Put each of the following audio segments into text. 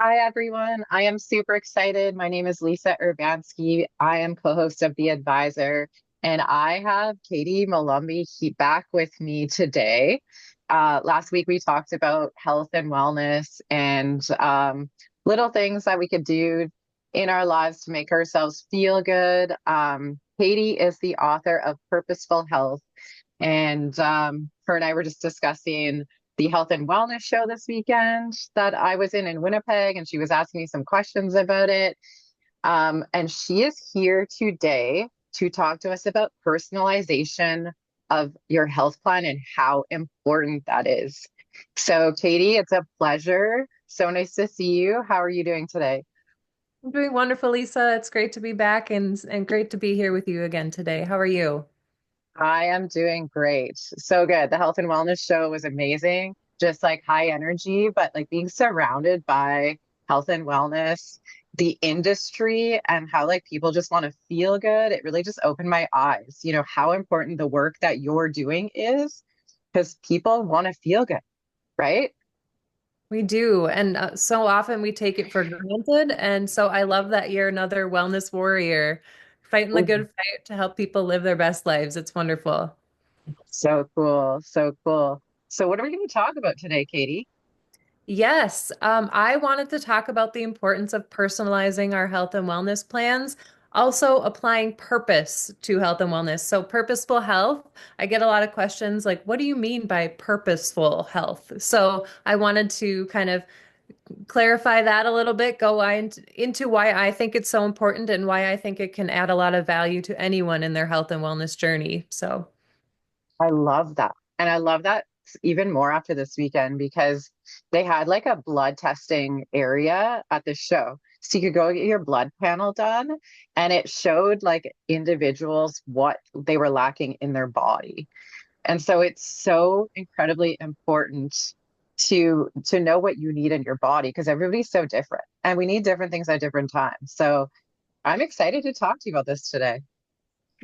Hi, everyone. I am super excited. My name is Lisa Urbanski. I am co-host of The Advisor, and I have Katie Molumby back with me today. Last week, we talked about health and wellness and little things that we could do in our lives to make ourselves feel good. Katie is the author of Purposeful Health, and her and I were just discussing the health and wellness show this weekend that I was in Winnipeg, and she was asking me some questions about it. And she is here today to talk to us about personalization of your health plan and how important that is. So, Katie, it's a pleasure. So nice to see you. How are you doing today? I'm doing wonderful, Lisa. It's great to be back and great to be here with you again today. How are you? I am doing great. So good. The health and wellness show was amazing. Just like high energy, but like being surrounded by health and wellness, the industry and how like people just want to feel good. It really just opened my eyes, how important the work that you're doing is because people want to feel good, right? We do, and so often we take it for granted. And so I love that you're another wellness warrior, fighting the Mhm. good fight to help people live their best lives. It's wonderful. So cool. So cool. So what are we going to talk about today, Katie? Yes, I wanted to talk about the importance of personalizing our health and wellness plans, also applying purpose to health and wellness. So, purposeful health, I get a lot of questions like, what do you mean by purposeful health? So, I wanted to kind of clarify that a little bit, into why I think it's so important and why I think it can add a lot of value to anyone in their health and wellness journey. So, I love that. And I love that even more after this weekend because they had like a blood testing area at the show. So you could go get your blood panel done and it showed like individuals what they were lacking in their body. And so it's so incredibly important to know what you need in your body because everybody's so different and we need different things at different times. So I'm excited to talk to you about this today.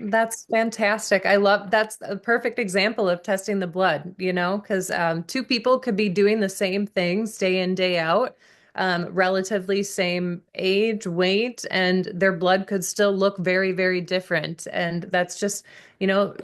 that's fantastic. I love that's a perfect example of testing the blood, because two people could be doing the same things day in, day out, relatively same age, weight, and their blood could still look very, very different. And that's just,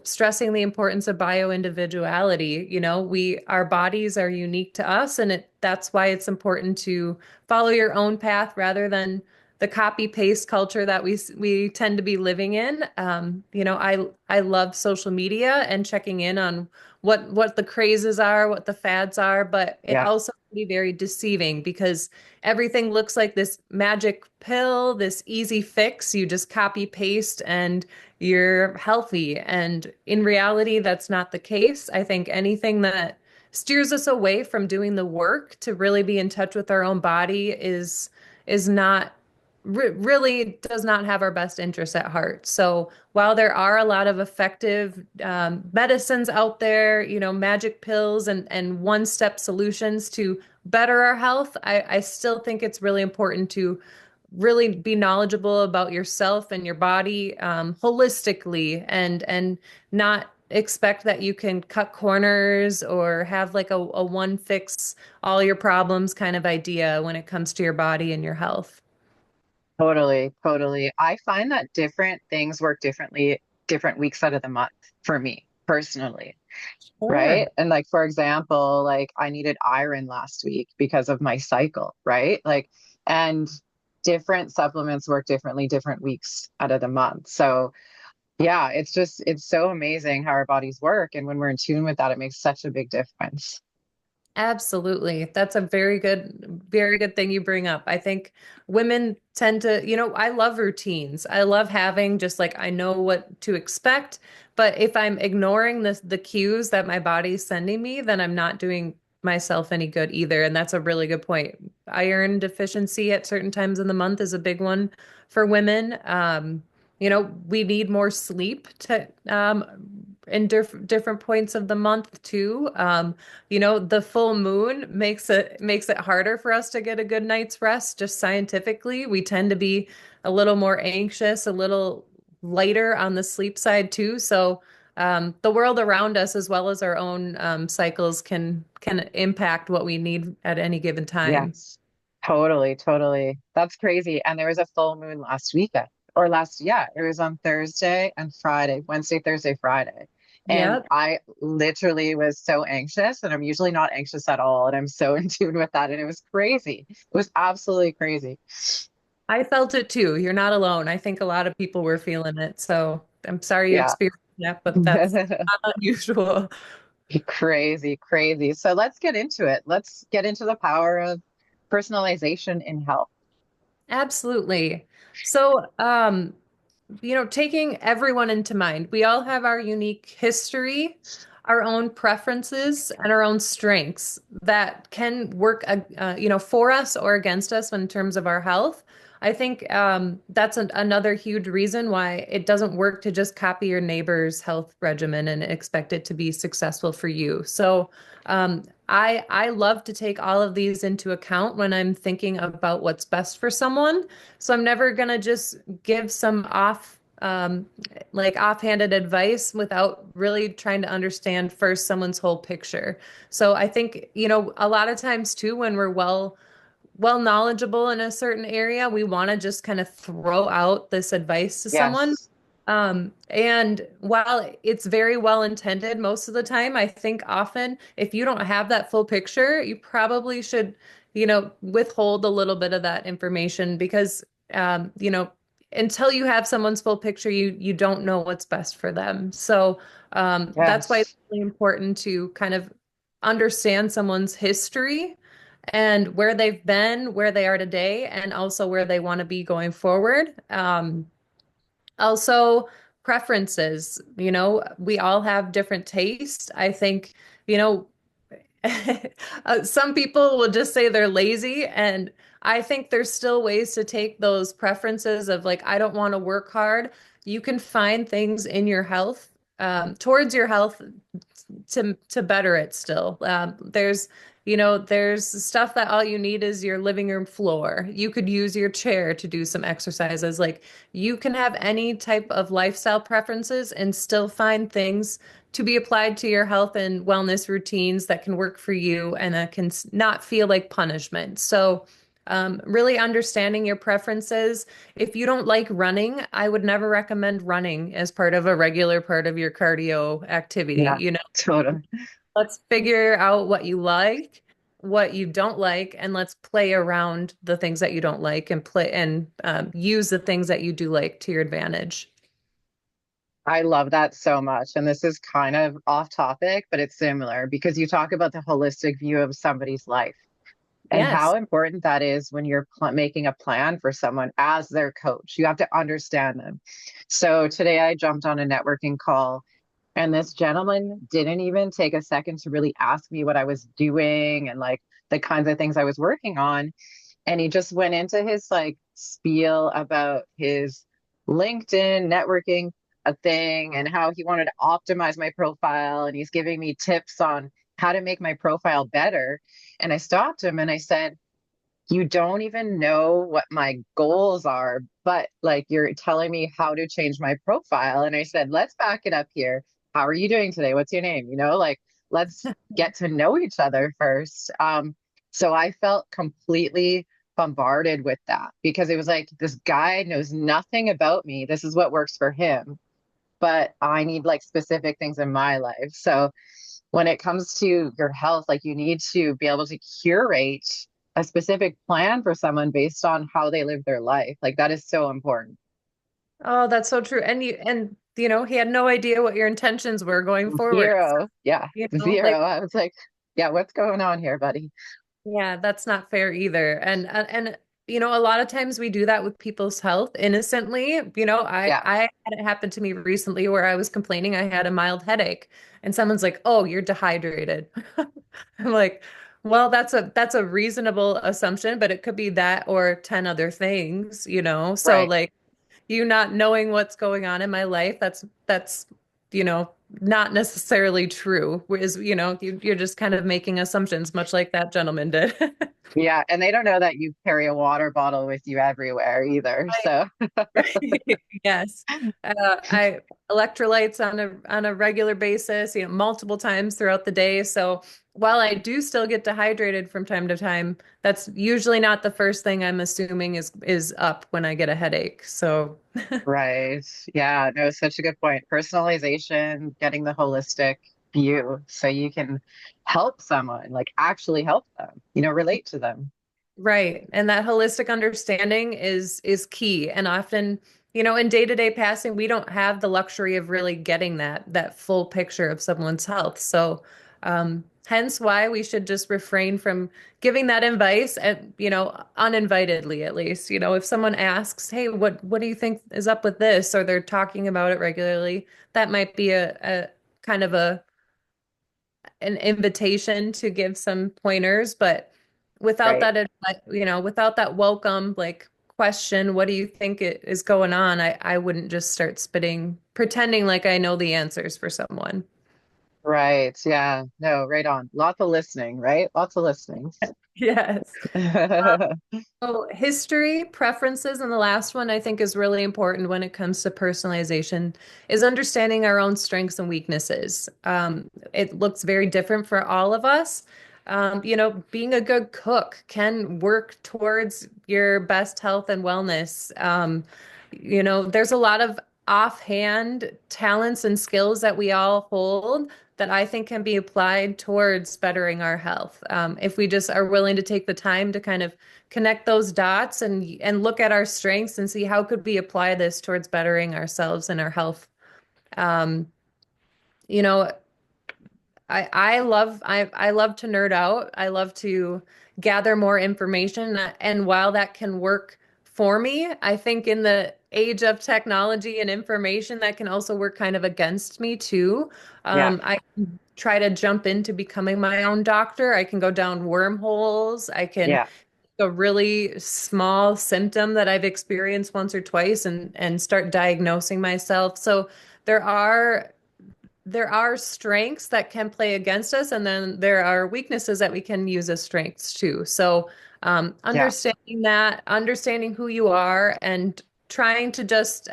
stressing the importance of bioindividuality. Our bodies are unique to us, and that's why it's important to follow your own path rather than the copy paste culture that we tend to be living in. I love social media and checking in on what the crazes are, what the fads are, but it Yeah, also can be very deceiving because everything looks like this magic pill, this easy fix. You just copy paste and you're healthy. And in reality, that's not the case. I think anything that steers us away from doing the work to really be in touch with our own body is not really does not have our best interests at heart. So while there are a lot of effective medicines out there, magic pills and one-step solutions to better our health, I still think it's really important to really be knowledgeable about yourself and your body holistically and not expect that you can cut corners or have like a one fix all your problems kind of idea when it comes to your body and your health. totally, totally. I find that different things work differently different weeks out of the month for me personally, right? Sure. And like for example, like I needed iron last week because of my cycle, right? Like and different supplements work differently different weeks out of the month. So, yeah, it's so amazing how our bodies work and when we're in tune with that it makes such a big difference. Absolutely. That's a very good thing you bring up. I think women tend to, I love routines. I love having just like I know what to expect, but if I'm ignoring the cues that my body's sending me, then I'm not doing myself any good either. And that's a really good point. Iron deficiency at certain times in the month is a big one for women. We need more sleep to in different points of the month too. The full moon makes it harder for us to get a good night's rest. Just scientifically, we tend to be a little more anxious, a little lighter on the sleep side too. So the world around us, as well as our own cycles, can impact what we need at any given time. Yes. Totally, totally. That's crazy. And there was a full moon last weekend or last, yeah, it was on Thursday and Friday, Wednesday, Thursday, Friday. And Yeah, I literally was so anxious, and I'm usually not anxious at all. And I'm so in tune with that. And it was crazy. It was absolutely crazy. I felt it too. You're not alone. I think a lot of people were feeling it. So I'm sorry you Yeah. experienced that, but that's not unusual. Crazy, crazy. So let's get into it. Let's get into the power of personalization in health. Absolutely. So, taking everyone into mind, we all have our unique history, our own preferences, and our own strengths that can work, for us or against us in terms of our health. I think that's another huge reason why it doesn't work to just copy your neighbor's health regimen and expect it to be successful for you. So, I love to take all of these into account when I'm thinking about what's best for someone. So I'm never gonna just give some offhanded advice without really trying to understand first someone's whole picture. So I think, a lot of times too, when we're well knowledgeable in a certain area, we want to just kind of throw out this advice to someone. Yes. And while it's very well intended most of the time, I think often if you don't have that full picture, you probably should, withhold a little bit of that information because, until you have someone's full picture, you don't know what's best for them. So that's why it's Yes. really important to kind of understand someone's history and where they've been, where they are today, and also where they want to be going forward. Also, preferences. We all have different tastes. I think, you know, some people will just say they're lazy, and I think there's still ways to take those preferences of like, I don't want to work hard. You can find things in your health, towards your health to better it still. There's stuff that all you need is your living room floor. You could use your chair to do some exercises. Like you can have any type of lifestyle preferences and still find things to be applied to your health and wellness routines that can work for you and that can not feel like punishment. So, really understanding your preferences. If you don't like running, I would never recommend running as part of a regular part of your cardio activity. Yeah. Totally. Let's figure out what you like, what you don't like, and let's play around the things that you don't like and play and use the things that you do like to your advantage. I love that so much. And this is kind of off topic, but it's similar because you talk about the holistic view of somebody's life and how Yes. important that is when you're making a plan for someone as their coach. You have to understand them. So today I jumped on a networking call, and this gentleman didn't even take a second to really ask me what I was doing and like the kinds of things I was working on. And he just went into his like spiel about his LinkedIn networking a thing and how he wanted to optimize my profile, and he's giving me tips on how to make my profile better. And I stopped him and I said, you don't even know what my goals are, but like you're telling me how to change my profile. And I said, let's back it up here. How are you doing today? What's your name? Like let's get to know each other first. So I felt completely bombarded with that because it was like this guy knows nothing about me. This is what works for him, but I need like specific things in my life. So when it comes to your health, like you need to be able to curate a specific plan for someone based on how they live their life. Like that is so important. Oh, that's so true. He had no idea what your intentions were going forward. Zero. Yeah. Like Zero. I was like, yeah, what's going on here, buddy? yeah, that's not fair either. A lot of times we do that with people's health innocently. Yeah. I had it happen to me recently where I was complaining I had a mild headache and someone's like, "Oh, you're dehydrated." I'm like, "Well, that's a reasonable assumption, but it could be that or 10 other things." So Right. like you not knowing what's going on in my life, that's you know not necessarily true. Whereas, you're just kind of making assumptions, much like that gentleman did. Yeah. And they don't know that you carry a water bottle with you everywhere either. So, Right. Yes. I electrolytes on a regular basis, multiple times throughout the day. So while I do still get dehydrated from time to time, that's usually not the first thing I'm assuming is up when I get a headache. So, Right. Yeah, no, such a good point. Personalization, getting the holistic view so you can help someone, like actually help them, relate to them. right. And that holistic understanding is key. And often, in day-to-day passing, we don't have the luxury of really getting that full picture of someone's health. So, hence why we should just refrain from giving that advice and, uninvitedly at least. If someone asks, "Hey, what do you think is up with this?" or they're talking about it regularly, that might be a kind of an invitation to give some pointers, but without Right. that, without that welcome, like question, what do you think is going on? I wouldn't just start pretending like I know the answers for someone. Right. Yeah. No, right on. Lots of listening, right? Lots of listening. Yes. So history, preferences, and the last one I think is really important when it comes to personalization is understanding our own strengths and weaknesses. It looks very different for all of us. Being a good cook can work towards your best health and wellness. There's a lot of offhand talents and skills that we all hold that I think can be applied towards bettering our health. If we just are willing to take the time to kind of connect those dots and look at our strengths and see how could we apply this towards bettering ourselves and our health. Um, you know, I love to nerd out. I love to gather more information, and while that can work for me, I think in the age of technology and information, that can also work kind of against me too. Yeah. I can try to jump into becoming my own doctor. I can go down wormholes. I can Yeah. a really small symptom that I've experienced once or twice and start diagnosing myself. So there are there are strengths that can play against us, and then there are weaknesses that we can use as strengths too. So Yeah. understanding that, understanding who you are, and trying to just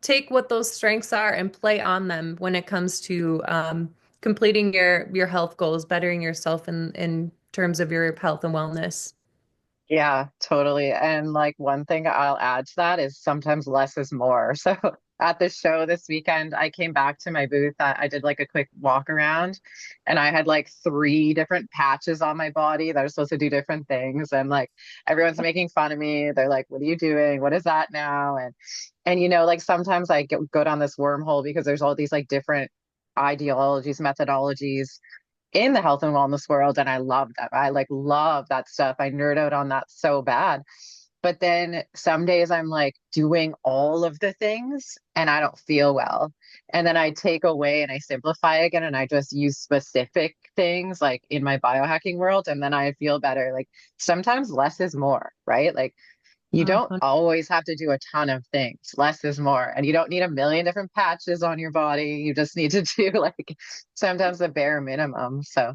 take what those strengths are and play on them when it comes to completing your health goals, bettering yourself in terms of your health and wellness. Yeah, totally. And like one thing I'll add to that is sometimes less is more. So at the show this weekend, I came back to my booth. I did like a quick walk around and I had like three different patches on my body that are supposed to do different things. And like everyone's making fun of me. They're like, what are you doing? What is that now? And like sometimes I go down this wormhole because there's all these like different ideologies, methodologies in the health and wellness world, and I love that. I like love that stuff. I nerd out on that so bad. But then some days I'm like doing all of the things and I don't feel well. And then I take away and I simplify again and I just use specific things like in my biohacking world and then I feel better. Like sometimes less is more, right? Like you don't Uh-huh. always have to do a ton of things. Less is more. And you don't need a million different patches on your body. You just need to do like sometimes the bare minimum. So,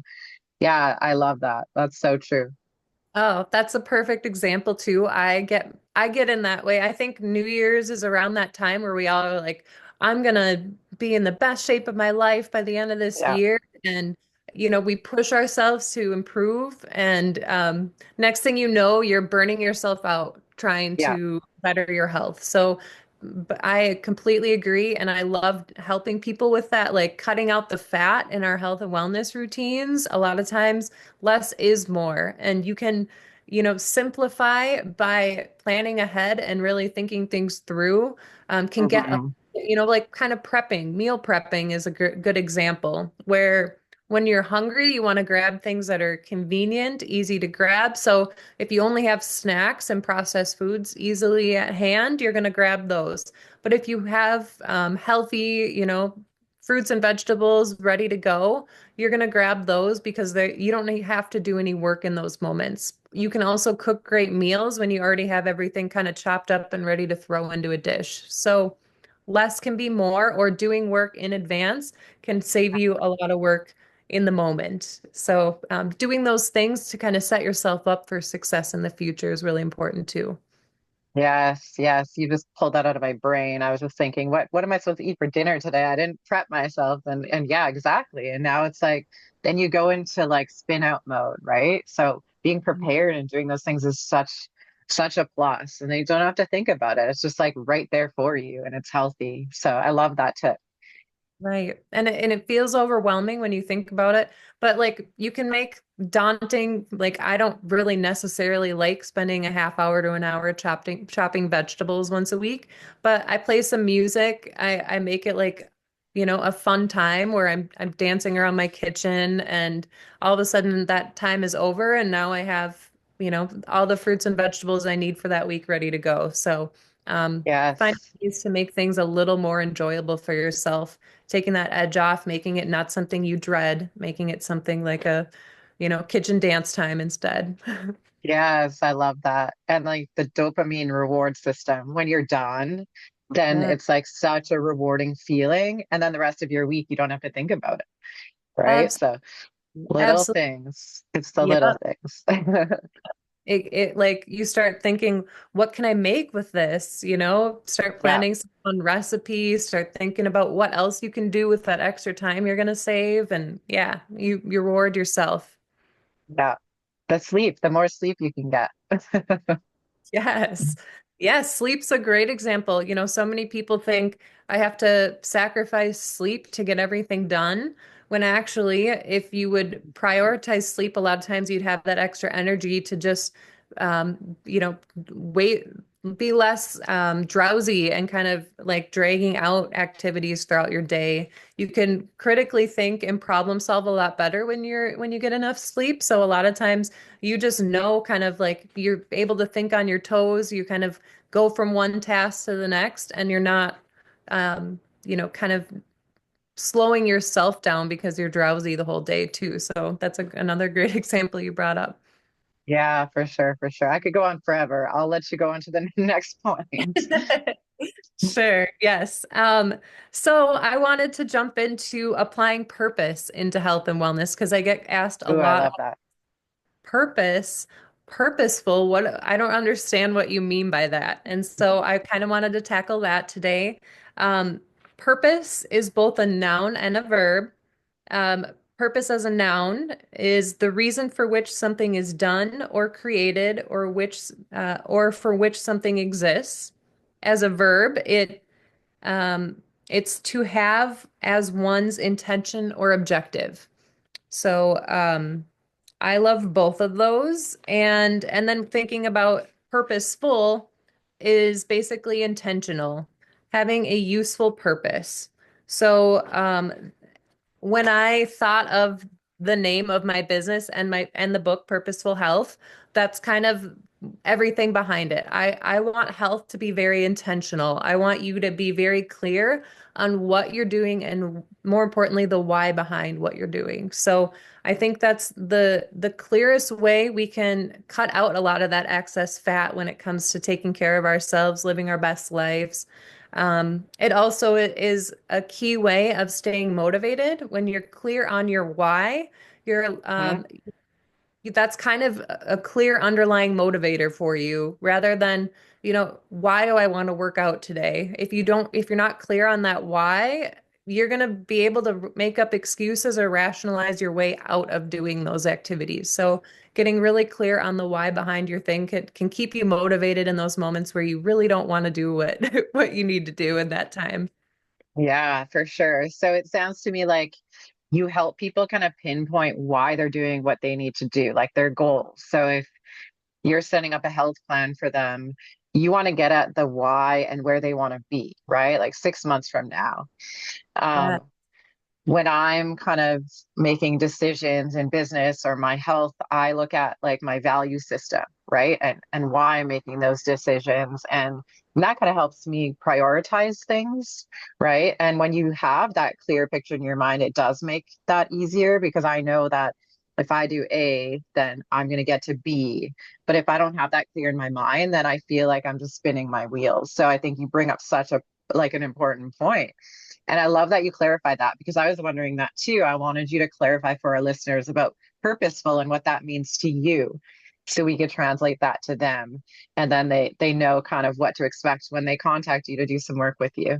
yeah, I love that. That's so true. Oh, that's a perfect example too. I get in that way. I think New Year's is around that time where we all are like, I'm gonna be in the best shape of my life by the end of this Yeah. year. And we push ourselves to improve. And next thing you know, you're burning yourself out trying Yeah. to better your health. So but I completely agree. And I love helping people with that, like cutting out the fat in our health and wellness routines. A lot of times less is more. And you can, simplify by planning ahead and really thinking things through, can get, Hmm. like kind of prepping. Meal prepping is a good example where when you're hungry, you want to grab things that are convenient, easy to grab. So if you only have snacks and processed foods easily at hand, you're going to grab those. But if you have healthy, fruits and vegetables ready to go, you're going to grab those because you don't have to do any work in those moments. You can also cook great meals when you already have everything kind of chopped up and ready to throw into a dish. So less can be more, or doing work in advance can save you a lot of work in the moment. So doing those things to kind of set yourself up for success in the future is really important too. Yes, yes. You just pulled that out of my brain. I was just thinking, what am I supposed to eat for dinner today? I didn't prep myself. And yeah, exactly. And now it's like then you go into like spin out mode, right? So being prepared and doing those things is such a plus. And then you don't have to think about it. It's just like right there for you and it's healthy. So I love that tip. Right. And it feels overwhelming when you think about it, but like you can make daunting, like I don't really necessarily like spending a half hour to an hour chopping vegetables once a week, but I play some music. I make it like, a fun time where I'm dancing around my kitchen and all of a sudden that time is over and now I have, all the fruits and vegetables I need for that week ready to go. So, find Yes. ways to make things a little more enjoyable for yourself, taking that edge off, making it not something you dread, making it something like a, kitchen dance time instead. Yes, I love that. And like the dopamine reward system, when you're done, then Yeah, it's like such a rewarding feeling. And then the rest of your week, you don't have to think about it, right? absolutely, So little absolutely. things. It's the Yeah. little things. It like you start thinking, what can I make with this? Start Yeah, planning some fun recipes, start thinking about what else you can do with that extra time you're gonna save. And yeah, you reward yourself. yeah. The sleep, the more sleep you can get. Yes. Yes, sleep's a great example. So many people think I have to sacrifice sleep to get everything done, when actually, if you would prioritize sleep, a lot of times you'd have that extra energy to just, wait, be less drowsy and kind of like dragging out activities throughout your day. You can critically think and problem solve a lot better when you get enough sleep. So a lot of times you just know kind of like you're able to think on your toes. You kind of go from one task to the next and you're not, kind of slowing yourself down because you're drowsy the whole day too. So that's another great example you brought up. Yeah, for sure, for sure. I could go on forever. I'll let you go on to the next point. Sure. Yes. So I wanted to jump into applying purpose into health and wellness because I get asked a Ooh, I lot. love that. Purpose, purposeful. What I don't understand what you mean by that. And so I kind of wanted to tackle that today. Um, Purpose is both a noun and a verb. Um, Purpose as a noun is the reason for which something is done or created, or for which something exists. As a verb, it's to have as one's intention or objective. So, I love both of those. And then thinking about purposeful is basically intentional, having a useful purpose. So, when I thought of the name of my business and the book Purposeful Health, that's kind of everything behind it. I want health to be very intentional. I want you to be very clear on what you're doing and more importantly the why behind what you're doing. So I think that's the clearest way we can cut out a lot of that excess fat when it comes to taking care of ourselves, living our best lives. It also is a key way of staying motivated when you're clear on your why. You're Mhm. That's kind of a clear underlying motivator for you rather than, why do I want to work out today? If you're not clear on that why, you're going to be able to make up excuses or rationalize your way out of doing those activities. So getting really clear on the why behind your thing can keep you motivated in those moments where you really don't want to do what, what you need to do in that time. Yeah, for sure. So it sounds to me like you help people kind of pinpoint why they're doing what they need to do, like their goals. So if you're setting up a health plan for them, you want to get at the why and where they want to be, right? Like 6 months from now. Yeah. Um, when I'm kind of making decisions in business or my health, I look at like my value system, right? And why I'm making those decisions. And that kind of helps me prioritize things, right? And when you have that clear picture in your mind, it does make that easier because I know that if I do A, then I'm going to get to B. But if I don't have that clear in my mind, then I feel like I'm just spinning my wheels. So I think you bring up such a like an important point. And I love that you clarified that because I was wondering that too. I wanted you to clarify for our listeners about purposeful and what that means to you. so we could translate that to them, and then they know kind of what to expect when they contact you to do some work with you.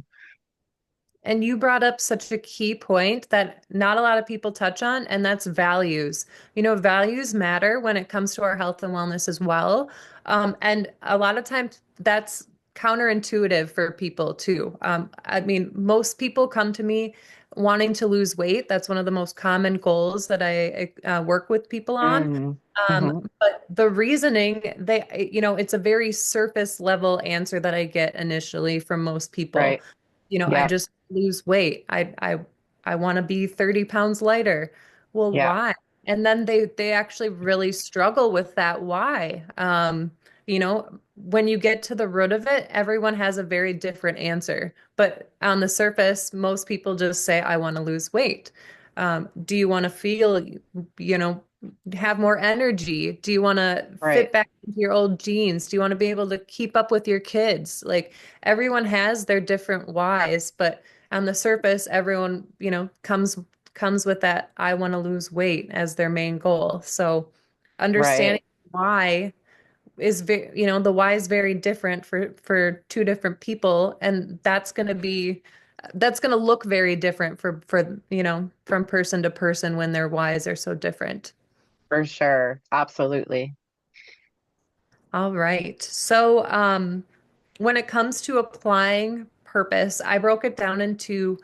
And you brought up such a key point that not a lot of people touch on, and that's values. You know, values matter when it comes to our health and wellness as well. And a lot of times that's counterintuitive for people too. I mean, most people come to me wanting to lose weight. That's one of the most common goals that I work with people on. Mm, Um, hmm. but the reasoning, it's a very surface level answer that I get initially from most people. Right. I Yeah. just lose weight. I want to be 30 pounds lighter. Well, Yeah. why? And then they actually really struggle with that why. When you get to the root of it, everyone has a very different answer. But on the surface, most people just say, I want to lose weight. Do you want to feel, you know, have more energy? Do you want to Right. fit back into your old jeans? Do you want to be able to keep up with your kids? Like everyone has their different whys, but on the surface, everyone, comes with that I want to lose weight as their main goal. So understanding Right. why is very, the why is very different for two different people, and that's going to look very different for from person to person when their whys are so different. For sure. Absolutely. All right. So, when it comes to applying purpose, I broke it down into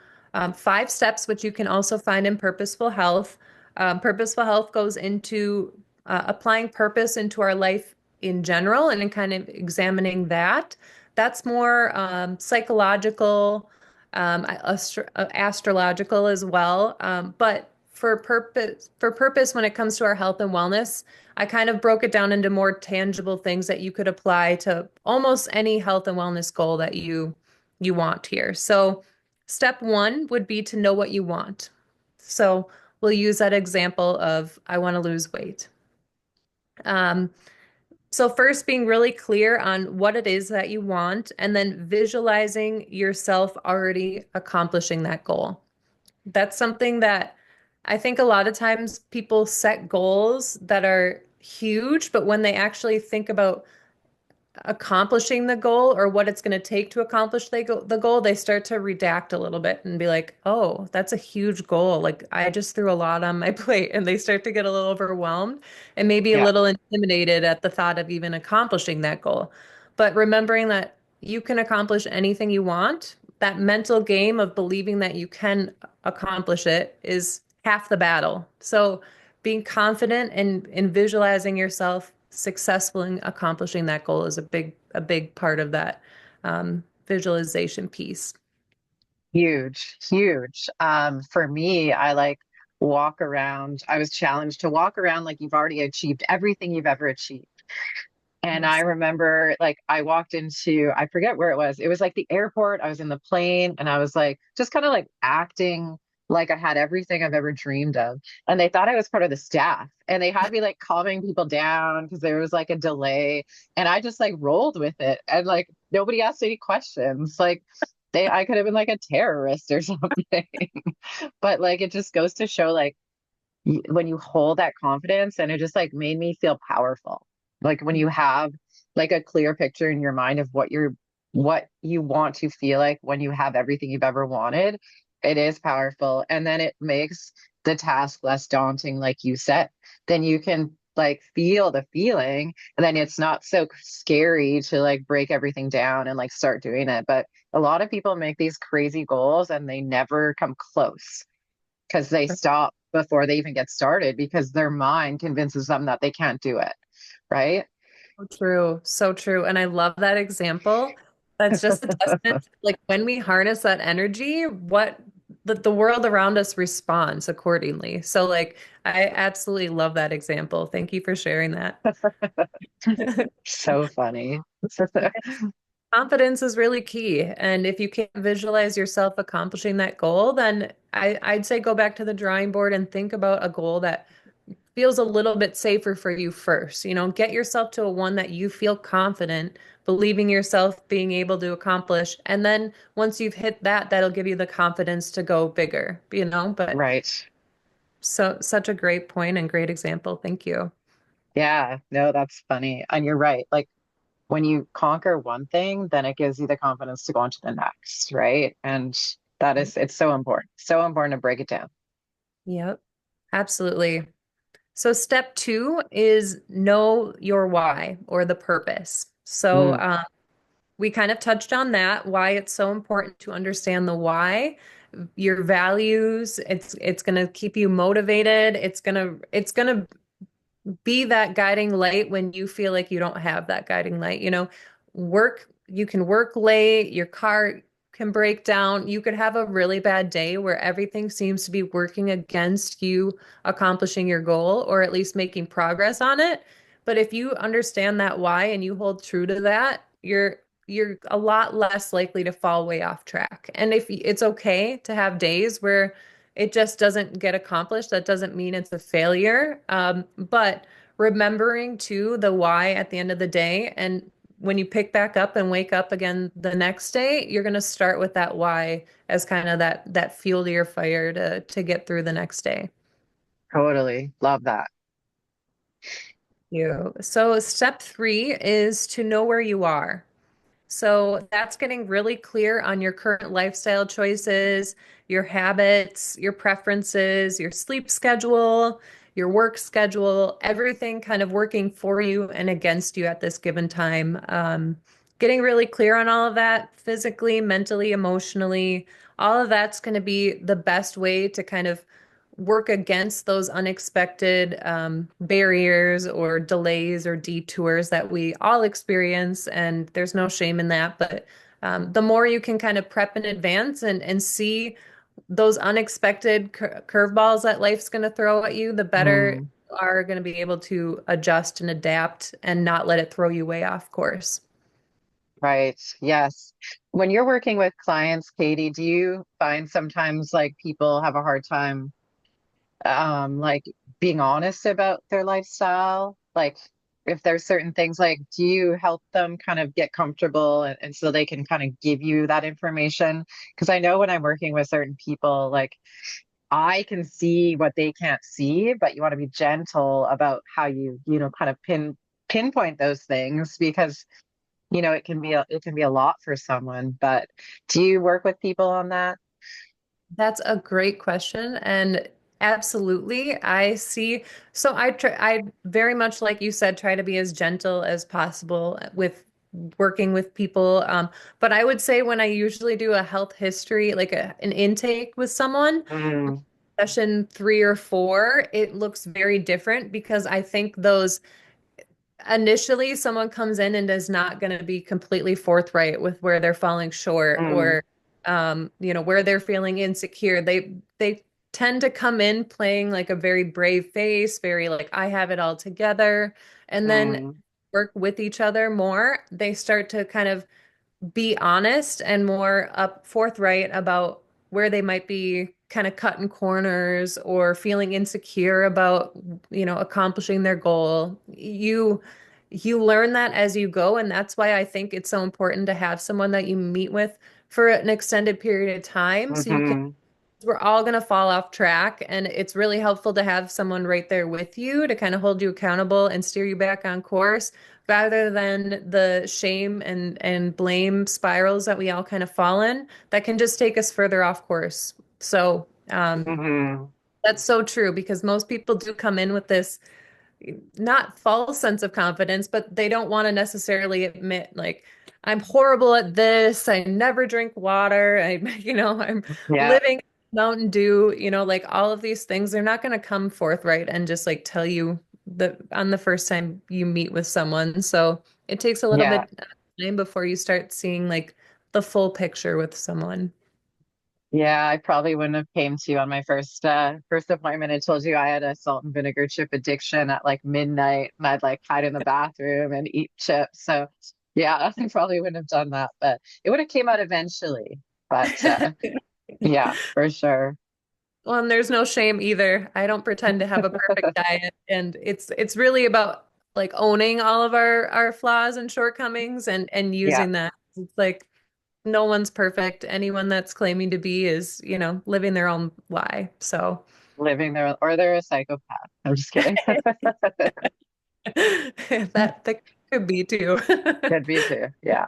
5 steps, which you can also find in Purposeful Health. Purposeful Health goes into applying purpose into our life in general and in kind of examining that. That's more psychological, astrological as well. But for purpose, when it comes to our health and wellness, I kind of broke it down into more tangible things that you could apply to almost any health and wellness goal that you want here. So, step one would be to know what you want. So, we'll use that example of I want to lose weight. Um, so first being really clear on what it is that you want, and then visualizing yourself already accomplishing that goal. That's something that I think a lot of times people set goals that are huge, but when they actually think about accomplishing the goal or what it's going to take to accomplish the goal, they start to redact a little bit and be like, oh, that's a huge goal. Like, I just threw a lot on my plate. And they start to get a little overwhelmed and maybe a Yeah. little intimidated at the thought of even accomplishing that goal. But remembering that you can accomplish anything you want, that mental game of believing that you can accomplish it is half the battle. So, being confident and visualizing yourself successful in accomplishing that goal is a big part of that visualization piece. Huge, huge. For me, I like walk around. I was challenged to walk around like you've already achieved everything you've ever achieved. And I Yes. remember like I walked into, I forget where it was. It was like the airport. I was in the plane and I was like, just kind of like acting like I had everything I've ever dreamed of. And they thought I was part of the staff. And they had me like calming people down because there was like a delay. And I just like rolled with it. And like nobody asked any questions. Like I could have been like a terrorist or something. But like it just goes to show like when you hold that confidence, and it just like made me feel powerful. Like when you have like a clear picture in your mind of what you want to feel like when you have everything you've ever wanted, it is powerful. And then it makes the task less daunting, like you said. Then you can like feel the feeling, and then it's not so scary to like break everything down and like start doing it. But a lot of people make these crazy goals and they never come close because they stop before they even get started because their mind convinces them that they can't do it. Right. So true. So true. And I love that example. That's just a testament to, like, when we harness that energy, what the world around us responds accordingly. So like I absolutely love that example. Thank you for sharing that. So funny. Confidence is really key. And if you can't visualize yourself accomplishing that goal, then I'd say go back to the drawing board and think about a goal that feels a little bit safer for you first. Get yourself to a one that you feel confident, believing yourself being able to accomplish. And then once you've hit that, that'll give you the confidence to go bigger. But Right. so such a great point and great example. Thank you. Yeah, no, that's funny. And you're right. Like when you conquer one thing, then it gives you the confidence to go on to the next, right? And it's so important. So important to break it down. Yep, absolutely. So step two is know your why or the purpose. So Mm, we kind of touched on that, why it's so important to understand the why, your values. It's going to keep you motivated. It's going to be that guiding light when you feel like you don't have that guiding light. You can work late, your car can break down. You could have a really bad day where everything seems to be working against you accomplishing your goal or at least making progress on it. But if you understand that why and you hold true to that, you're a lot less likely to fall way off track. And if it's okay to have days where it just doesn't get accomplished. That doesn't mean it's a failure. But remembering too the why at the end of the day, and when you pick back up and wake up again the next day, you're going to start with that why as kind of that fuel to your fire to get through the next day. totally. Love that. So step three is to know where you are. So that's getting really clear on your current lifestyle choices, your habits, your preferences, your sleep schedule, your work schedule, everything kind of working for you and against you at this given time. Getting really clear on all of that physically, mentally, emotionally, all of that's going to be the best way to kind of work against those unexpected barriers or delays or detours that we all experience. And there's no shame in that. But the more you can kind of prep in advance and see those unexpected curveballs that life's going to throw at you, the better Mm, you are going to be able to adjust and adapt and not let it throw you way off course. right. Yes. When you're working with clients, Katie, do you find sometimes like people have a hard time like being honest about their lifestyle? Like if there's certain things like do you help them kind of get comfortable and so they can kind of give you that information? Because I know when I'm working with certain people, like I can see what they can't see, but you want to be gentle about how you kind of pinpoint those things because it can be a lot for someone. But do you work with people on that? That's a great question. And absolutely, I see. So I very much, like you said, try to be as gentle as possible with working with people. But I would say when I usually do a health history, like an intake with someone, Mm, session three or four, it looks very different because I think those initially someone comes in and is not going to be completely forthright with where they're falling short mm, or where they're feeling insecure. They tend to come in playing like a very brave face, very like I have it all together, and then mm, work with each other more. They start to kind of be honest and more up forthright about where they might be kind of cutting corners or feeling insecure about, accomplishing their goal. You learn that as you go, and that's why I think it's so important to have someone that you meet with for an extended period of time so you can mhm, we're all going to fall off track. And it's really helpful to have someone right there with you to kind of hold you accountable and steer you back on course rather than the shame and blame spirals that we all kind of fall in that can just take us further off course. So, mhm. that's so true because most people do come in with this not false sense of confidence, but they don't want to necessarily admit like I'm horrible at this. I never drink water. I'm Yeah, living Mountain Dew, like all of these things. They're not going to come forthright and just like tell you on the first time you meet with someone. So it takes a little yeah. bit of time before you start seeing like the full picture with someone. Yeah, I probably wouldn't have came to you on my first appointment and told you I had a salt and vinegar chip addiction at like midnight and I'd like hide in the bathroom and eat chips. So yeah, I probably wouldn't have done that, but it would have came out eventually. But yeah, for sure. Well, and there's no shame either. I don't pretend to have a perfect diet, and it's really about like owning all of our flaws and shortcomings and Yeah, using that. It's like no one's perfect. Anyone that's claiming to be is, living their own lie. So, living there or they're a psychopath. I'm just kidding. That could be too. Could be too. Yeah.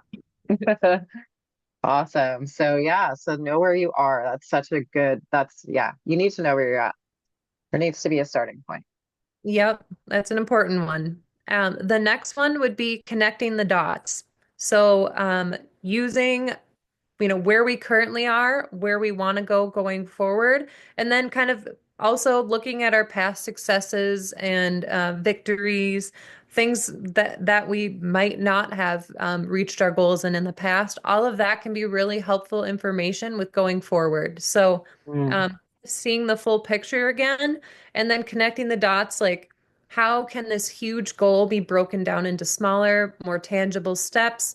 Awesome. So yeah, so know where you are. That's such a good, that's yeah, you need to know where you're at. There needs to be a starting point. Yep, that's an important one. The next one would be connecting the dots. So, using where we currently are, where we want to go going forward, and then kind of also looking at our past successes and victories, things that we might not have reached our goals in the past. All of that can be really helpful information with going forward. So, Mm. um, seeing the full picture again, and then connecting the dots, like how can this huge goal be broken down into smaller, more tangible steps?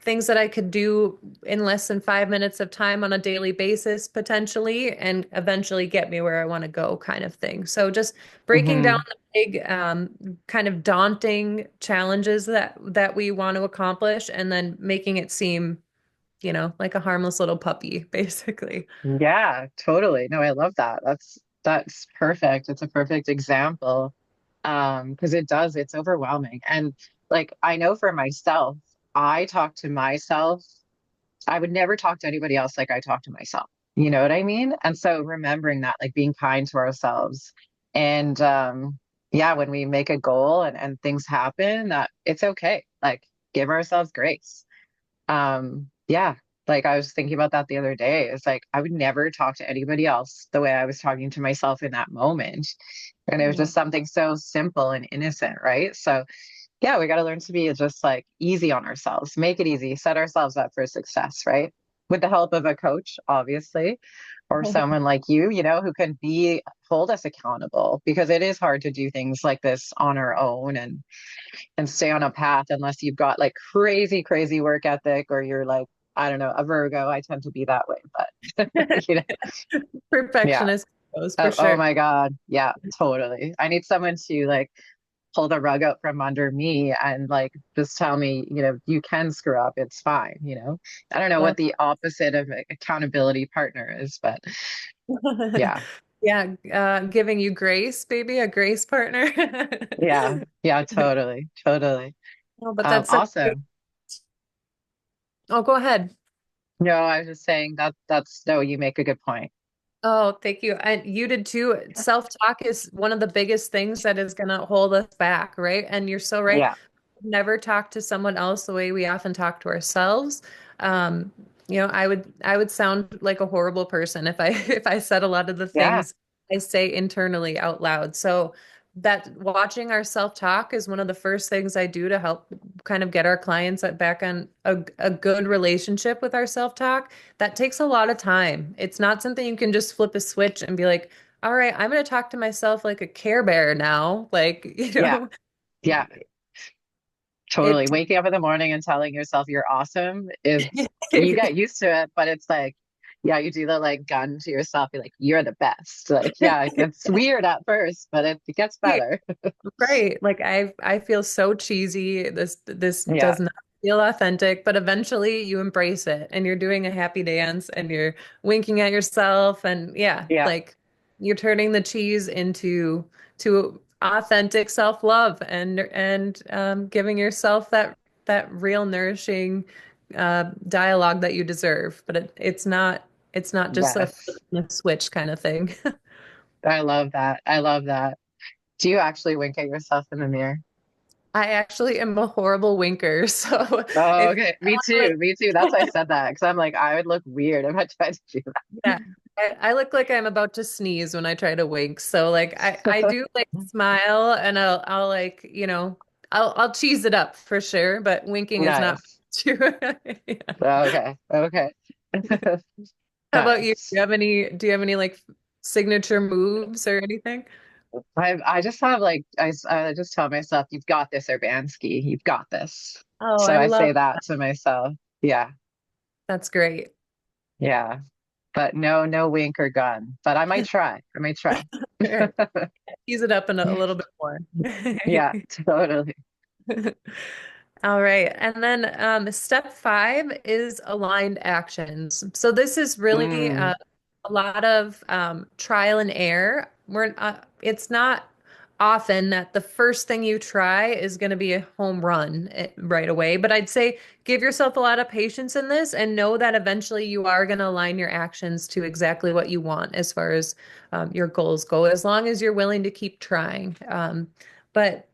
Things that I could do in less than 5 minutes of time on a daily basis, potentially, and eventually get me where I want to go, kind of thing. So just breaking down Hmm. the big, kind of daunting challenges that we want to accomplish, and then making it seem, like a harmless little puppy, basically. Yeah, totally. No, I love that. That's perfect. It's a perfect example. Because it does, it's overwhelming. And like I know for myself, I talk to myself. I would never talk to anybody else like I talk to myself. You know what I mean? And so remembering that, like being kind to ourselves. And yeah, when we make a goal and things happen, that it's okay. Like give ourselves grace. Yeah, like I was thinking about that the other day. It's like I would never talk to anybody else the way I was talking to myself in that moment. And it was Yeah. just something so simple and innocent, right? So yeah, we got to learn to be just like easy on ourselves, make it easy, set ourselves up for success, right? With the help of a coach, obviously, or someone like you know, who can hold us accountable because it is hard to do things like this on our own and stay on a path unless you've got like crazy, crazy work ethic or you're like, I don't know, a Virgo. I tend to be that way, but you know, yeah. Perfectionist goes for Oh sure. my God. Yeah, totally. I need someone to like pull the rug out from under me and like just tell me, you can screw up. It's fine, I don't know what That's the opposite of accountability partner is, but yeah, yeah, giving you grace, baby, a grace partner. yeah, yeah, totally, totally. Oh, but that's such a good. Awesome. Oh, go ahead. No, I was just saying no, you make a good point. Oh, thank you. And you did too. Self-talk is one of the biggest things that is going to hold us back, right? And you're so right. Yeah, Never talk to someone else the way we often talk to ourselves. Um, I would sound like a horrible person if I if I said a lot of the yeah, things I say internally out loud. So that watching our self-talk is one of the first things I do to help kind of get our clients back on a good relationship with our self-talk. That takes a lot of time. It's not something you can just flip a switch and be like, all right, I'm going to talk to myself like a Care Bear now. Like, yeah, yeah. Totally. it Waking up in the morning and telling yourself you're awesome is you get used to it, but it's like, yeah, you do the like gun to yourself. You're like, you're the best. Like, yeah, it gets weird at first, but it gets better. Right. Like I feel so cheesy. This Yeah, does not feel authentic, but eventually you embrace it and you're doing a happy dance and you're winking at yourself and yeah, yeah, like you're turning the cheese to authentic self-love and giving yourself that real nourishing dialogue that you deserve. But it's not just a flip yes. and a switch kind of thing. I love that. I love that. Do you actually wink at yourself in the mirror? I actually am a horrible winker. So Oh, if okay. Me someone like, too. Me too. That's why I said that because I'm like, I would look weird if I tried to do yeah, I look like I'm about to sneeze when I try to wink. So like I that. do like smile and I'll like, I'll cheese it up for sure, but winking is not Nice. true. Yeah. Okay. Okay. How about you? Do Nice. you have any like signature moves or anything? I just have like I just tell myself, you've got this, Urbanski. You've got this. Oh, So I I love say that to myself. Yeah, that's great. yeah. But no, no wink or gun. But I might try. I might try. All right. Tease it up a little bit more. Yeah, totally. All right. And then step 5 is aligned actions. So this is really Mm, a lot of trial and error. It's not often that the first thing you try is going to be a home run right away. But I'd say give yourself a lot of patience in this and know that eventually you are going to align your actions to exactly what you want as far as your goals go, as long as you're willing to keep trying. But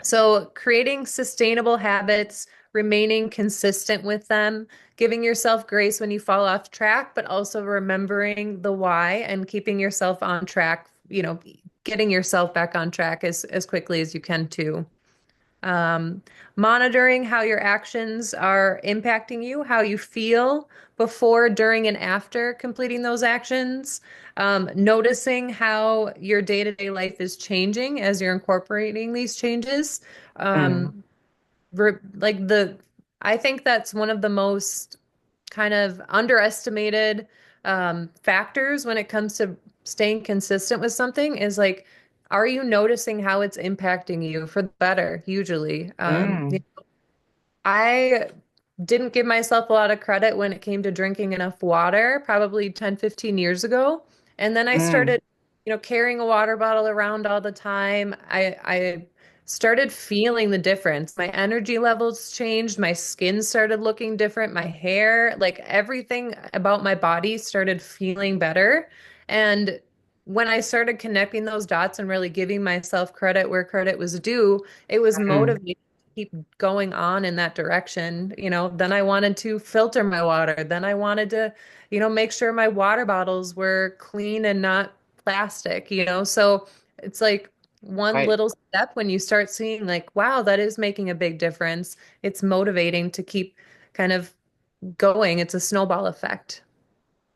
so creating sustainable habits, remaining consistent with them, giving yourself grace when you fall off track, but also remembering the why and keeping yourself on track, getting yourself back on track as quickly as you can too. Um, Monitoring how your actions are impacting you, how you feel before, during, and after completing those actions. Noticing how your day-to-day life is changing as you're incorporating these changes. Mm, Um, like I think that's one of the most kind of underestimated factors when it comes to staying consistent with something is like, are you noticing how it's impacting you for the better, usually? mm, I didn't give myself a lot of credit when it came to drinking enough water, probably 10, 15 years ago. And then I mm, started, carrying a water bottle around all the time. I started feeling the difference. My energy levels changed. My skin started looking different. My hair, like everything about my body started feeling better. And when I started connecting those dots and really giving myself credit where credit was due, it was mm. motivating keep going on in that direction. Then I wanted to filter my water. Then I wanted to, make sure my water bottles were clean and not plastic. So it's like one Right. little step when you start seeing like, wow, that is making a big difference. It's motivating to keep kind of going. It's a snowball effect.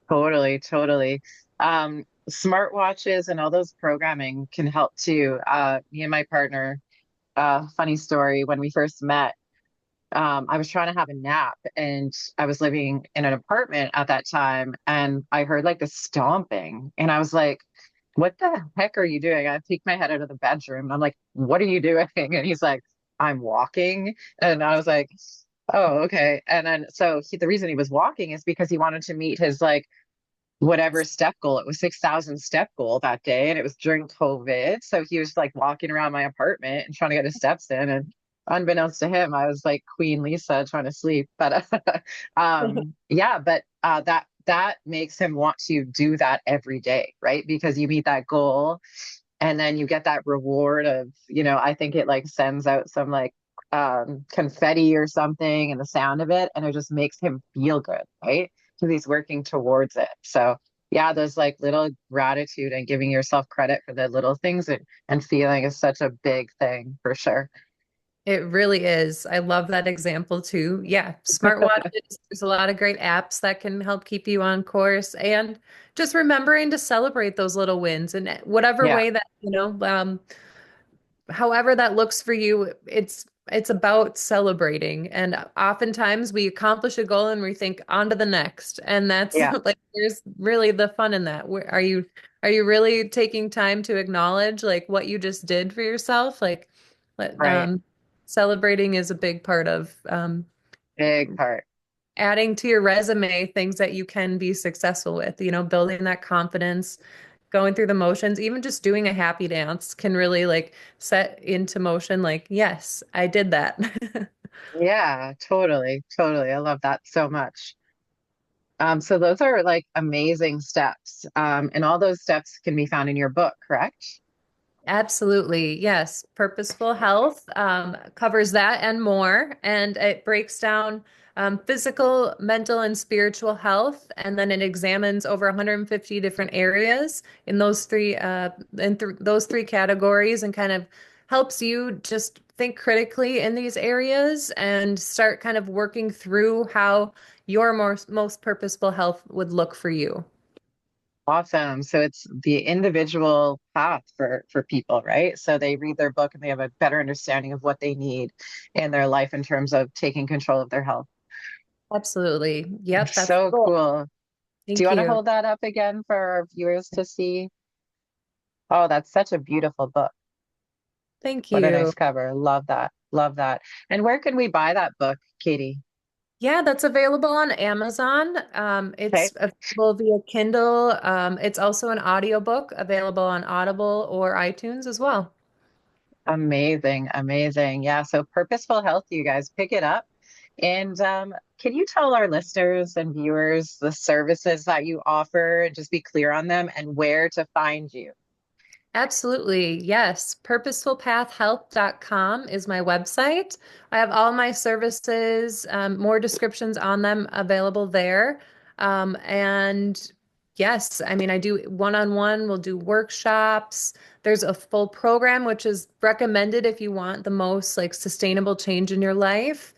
Totally, totally. Smartwatches and all those programming can help too. Me and my partner, funny story, when we first met, I was trying to have a nap and I was living in an apartment at that time and I heard like this stomping and I was like, what the heck are you doing? I peeked my head out of the bedroom and I'm like, what are you doing? And he's like, I'm walking. And I was like, oh, okay. And then the reason he was walking is because he wanted to meet his like whatever step goal. It was 6,000 step goal that day. And it was during COVID. So he was like walking around my apartment and trying to get his steps in. And unbeknownst to him, I was like Queen Lisa trying to sleep. But yeah, but that makes him want to do that every day, right? Because you meet that goal and then you get that reward of, I think it like sends out some like confetti or something and the sound of it and it just makes him feel good, right? Because he's working towards it. So yeah, those like little gratitude and giving yourself credit for the little things and feeling is such a big thing for sure. It really is. I love that example too. Yeah, smartwatches, there's a lot of great apps that can help keep you on course and just remembering to celebrate those little wins in whatever Yeah, way that, however that looks for you, it's about celebrating. And oftentimes we accomplish a goal and we think on to the next. And that's yeah, like there's really the fun in that. Are you really taking time to acknowledge like what you just did for yourself? Like let- right. um celebrating is a big part of Big part. adding to your resume things that you can be successful with, building that confidence, going through the motions, even just doing a happy dance can really like set into motion, like, yes, I did that. Yeah, totally, totally. I love that so much. So those are like amazing steps. And all those steps can be found in your book, correct? Absolutely. Yes. Purposeful Health covers that and more. And it breaks down physical, mental, and spiritual health. And then it examines over 150 different areas in those three categories and kind of helps you just think critically in these areas and start kind of working through how your most purposeful health would look for you. Awesome. So it's the individual path for people, right? So they read their book and they have a better understanding of what they need in their life in terms of taking control of their health. Absolutely. Yep, that's the So goal. cool. Do you Thank want to you. hold that up again for our viewers to see? Oh, that's such a beautiful book. Thank What a you. nice cover. Love that. Love that. And where can we buy that book, Katie? Yeah, that's available on Amazon. Okay. It's available via Kindle. It's also an audiobook available on Audible or iTunes as well. Amazing, amazing. Yeah, so Purposeful Health, you guys pick it up. And can you tell our listeners and viewers the services that you offer and just be clear on them and where to find you? Absolutely. Yes. Purposefulpathhealth.com is my website. I have all my services, more descriptions on them available there. And yes, I mean, I do one-on-one, we'll do workshops. There's a full program, which is recommended if you want the most like sustainable change in your life.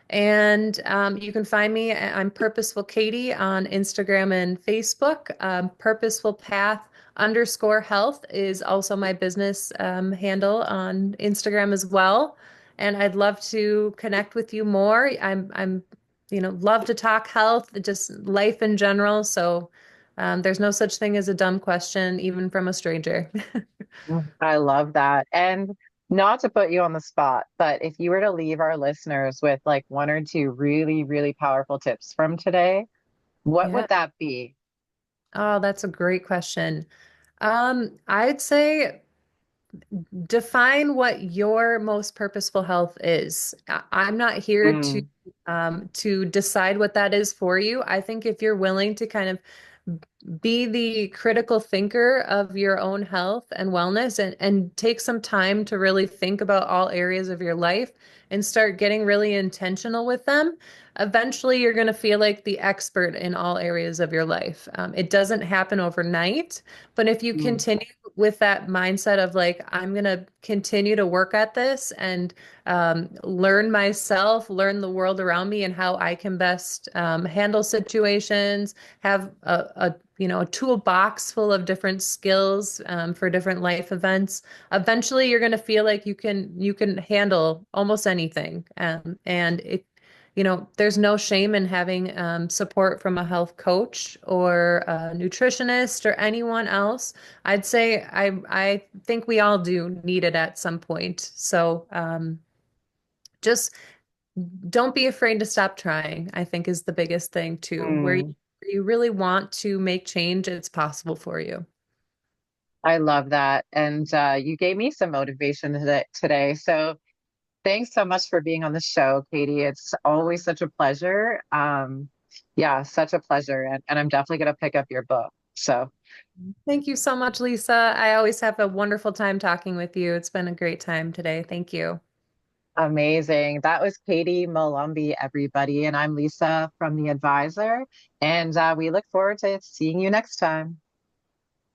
And you can find me. I'm Purposeful Katie on Instagram and Facebook. Purposeful Path underscore health is also my business handle on Instagram as well. And I'd love to connect with you more. Love to talk health, just life in general. So there's no such thing as a dumb question, even from a stranger. I love that. And not to put you on the spot, but if you were to leave our listeners with like one or two really, really powerful tips from today, what Yeah. would that be? Oh, that's a great question. I'd say define what your most purposeful health is. I'm not here to decide what that is for you. I think if you're willing to kind of be the critical thinker of your own health and wellness and take some time to really think about all areas of your life and start getting really intentional with them. Eventually, you're going to feel like the expert in all areas of your life. It doesn't happen overnight, but if you Mm, continue with that mindset of like, I'm going to continue to work at this and learn myself, learn the world around me, and how I can best handle situations, have a toolbox full of different skills for different life events. Eventually, you're going to feel like you can handle almost anything, and there's no shame in having support from a health coach or a nutritionist or anyone else. I'd say I think we all do need it at some point. So just don't be afraid to stop trying, I think is the biggest thing too. mm. Where you really want to make change, it's possible for you. I love that. And you gave me some motivation today. So thanks so much for being on the show, Katie. It's always such a pleasure. Yeah, such a pleasure. And I'm definitely going to pick up your book. So Thank you so much, Lisa. I always have a wonderful time talking with you. It's been a great time today. Thank you. amazing. That was Katie Molumby, everybody. And I'm Lisa from The Advisor. And we look forward to seeing you next time.